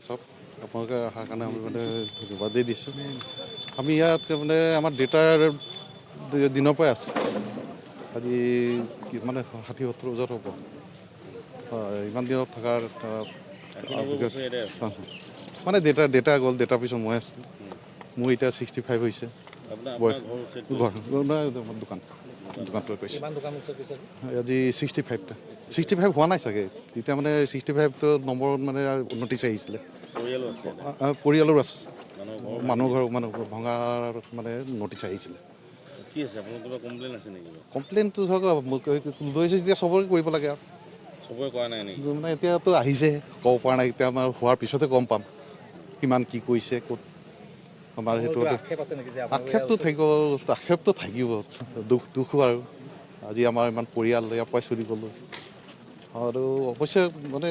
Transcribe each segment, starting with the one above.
সব আপোনালোকে অহাৰ কাৰণে আমি মানে ধন্যবাদেই দিছোঁ। আমি ইয়াত মানে আমাৰ দেউতাৰ দিনৰ পৰাই আছোঁ। আজি মানে 60-70 বছৰ হ'ব। ইমান দিনত থকাৰ মানে দেউতা গ'ল, দেউতাৰ পিছত মই আছিলোঁ। মোৰ এতিয়া 65 হৈছে। দোকানটো কৈছে আজি 65টা 65 হোৱা নাই চাগে। তেতিয়া মানে 65টো নম্বৰত মানে নটিচ আহিছিলে। পৰিয়ালৰ আছে মানুহ ঘৰ মানে ভঙাৰ মানে নটিচ আহিছিলে। কমপ্লেইনটো ধৰক লৈছে যেতিয়া চবৰে কৰিব লাগে আৰু চবৰে কৰা নাই নেকি? মানে এতিয়াতো আহিছে ক'ব পৰা নাই। এতিয়া আমাৰ হোৱাৰ পিছতে গম পাম কিমান কি কৰিছে ক'ত। আমাৰ সেইটো আক্ষেপটো থাকিব দুখো আৰু আজি আমাৰ ইমান পৰিয়াল ইয়াৰ পৰাই চলি গ'লোঁ আৰু অৱশ্যে মানে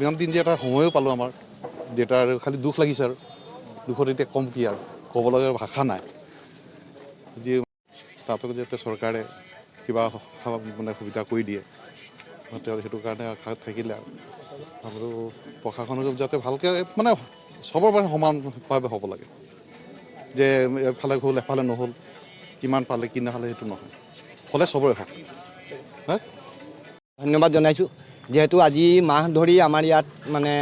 ইমান দিন যে এটা সময়ো পালোঁ আমাৰ দেউতাৰ খালি দুখ লাগিছে আৰু দুখত এতিয়া কম কি আৰু ক'ব লগা ভাষা নাই। যি তাতক যাতে চৰকাৰে কিবা মানে সুবিধা কৰি দিয়ে তেওঁ সেইটো কাৰণে আশা থাকিলে আৰু প্ৰশাসনক যাতে ভালকৈ মানে চবৰ মানে সমানভাৱে হ'ব লাগে যে এফালে হ'ল এফালে নহ'ল কিমান পালে কি নহ'লে সেইটো নহয় হ'লে চবৰে হওক। ধন্যবাদ জনাইছোঁ যিহেতু আজি মাহ ধৰি আমাৰ ইয়াত মানে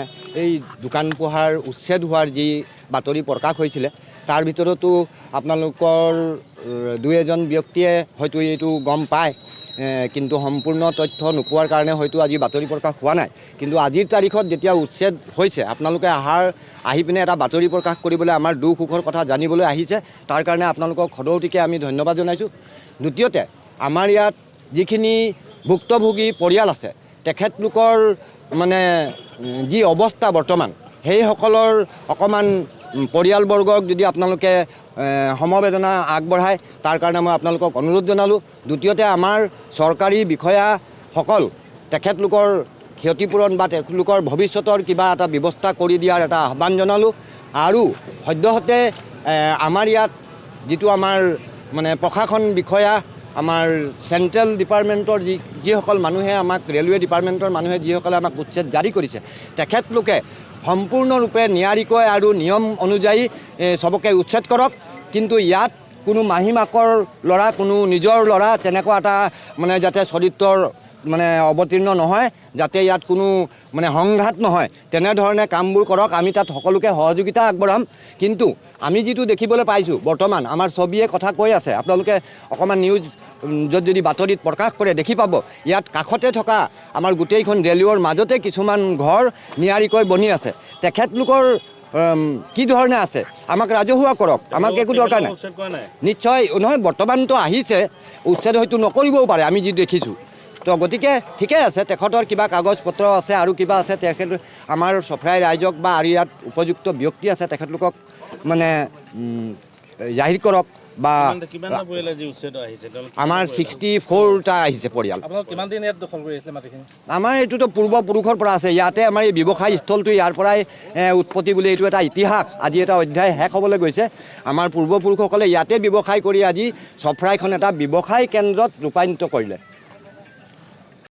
এই দোকান পোহাৰ উচ্ছেদ হোৱাৰ যি বাতৰি প্ৰকাশ হৈছিলে তাৰ ভিতৰতো আপোনালোকৰ দুই এজন ব্যক্তিয়ে হয়তো এইটো গম পায় কিন্তু সম্পূৰ্ণ তথ্য নোপোৱাৰ কাৰণে হয়তো আজি বাতৰি প্ৰকাশ হোৱা নাই। কিন্তু আজিৰ তাৰিখত যেতিয়া উচ্ছেদ হৈছে আপোনালোকে আহি পিনে এটা বাতৰি প্ৰকাশ কৰিবলৈ আমাৰ দুখ সুখৰ কথা জানিবলৈ আহিছে তাৰ কাৰণে আপোনালোকক সদৌতিকে আমি ধন্যবাদ জনাইছোঁ। দ্বিতীয়তে আমাৰ ইয়াত যিখিনি ভুক্তভোগী পৰিয়াল আছে তেখেতলোকৰ মানে যি অৱস্থা বৰ্তমান সেইসকলৰ অকণমান পৰিয়ালবৰ্গক যদি আপোনালোকে সমবেদনা আগবঢ়ায় তাৰ কাৰণে মই আপোনালোকক অনুৰোধ জনালোঁ। দ্বিতীয়তে আমাৰ চৰকাৰী বিষয়াসকল তেখেতলোকৰ ক্ষতিপূৰণ বা তেখেতলোকৰ ভৱিষ্যতৰ কিবা এটা ব্যৱস্থা কৰি দিয়াৰ এটা আহ্বান জনালোঁ। আৰু সদ্যহতে আমাৰ ইয়াত যিটো আমাৰ মানে প্ৰশাসন বিষয়া আমাৰ চেণ্ট্ৰেল ডিপাৰ্টমেণ্টৰ যিসকল মানুহে আমাক ৰেলৱে ডিপাৰ্টমেণ্টৰ মানুহে যিসকলে আমাক উচ্ছেদ জাৰি কৰিছে তেখেতলোকে সম্পূৰ্ণৰূপে নিয়াৰিকৈ আৰু নিয়ম অনুযায়ী চবকে উচ্ছেদ কৰক। কিন্তু ইয়াত কোনো মাহীমাকৰ ল'ৰা কোনো নিজৰ ল'ৰা তেনেকুৱা এটা মানে যাতে চৰিত্ৰৰ মানে অৱতীৰ্ণ নহয় যাতে ইয়াত কোনো মানে সংঘাত নহয় তেনেধৰণে কামবোৰ কৰক। আমি তাত সকলোকে সহযোগিতা আগবঢ়াম। কিন্তু আমি যিটো দেখিবলৈ পাইছোঁ বৰ্তমান আমাৰ ছবিয়ে কথা কৈ আছে আপোনালোকে অকণমান নিউজ যদি বাতৰিত প্ৰকাশ কৰে দেখি পাব ইয়াত কাষতে থকা আমাৰ গোটেইখন ৰেলৱেৰ মাজতে কিছুমান ঘৰ নিয়াৰিকৈ বনি আছে। তেখেতলোকৰ কি ধৰণে আছে আমাক ৰাজহুৱা কৰক, আমাক একো দৰকাৰ নাই। নিশ্চয় নহয় বৰ্তমানতো আহিছে উচ্ছেদ হয়তো নকৰিবও পাৰে আমি যি দেখিছোঁ। তো গতিকে ঠিকে আছে তেখেতৰ কিবা কাগজ পত্ৰ আছে আৰু কিবা আছে তেখেত আমাৰ চফৰাই ৰাইজক বা আৰু ইয়াত উপযুক্ত ব্যক্তি আছে তেখেতলোকক মানে জাহিৰ কৰক বা আমাৰ 64টা আহিছে পৰিয়াল। আমাৰ এইটোতো পূৰ্বপুৰুষৰ পৰা আছে ইয়াতে আমাৰ এই ব্যৱসায় স্থলটো ইয়াৰ পৰাই উৎপত্তি বুলি এইটো এটা ইতিহাস আজি এটা অধ্যায় শেষ হ'বলৈ গৈছে। আমাৰ পূৰ্বপুৰুষসকলে ইয়াতে ব্যৱসায় কৰি আজি চফৰাইখন এটা ব্যৱসায় কেন্দ্ৰত ৰূপান্তৰিত কৰিলে।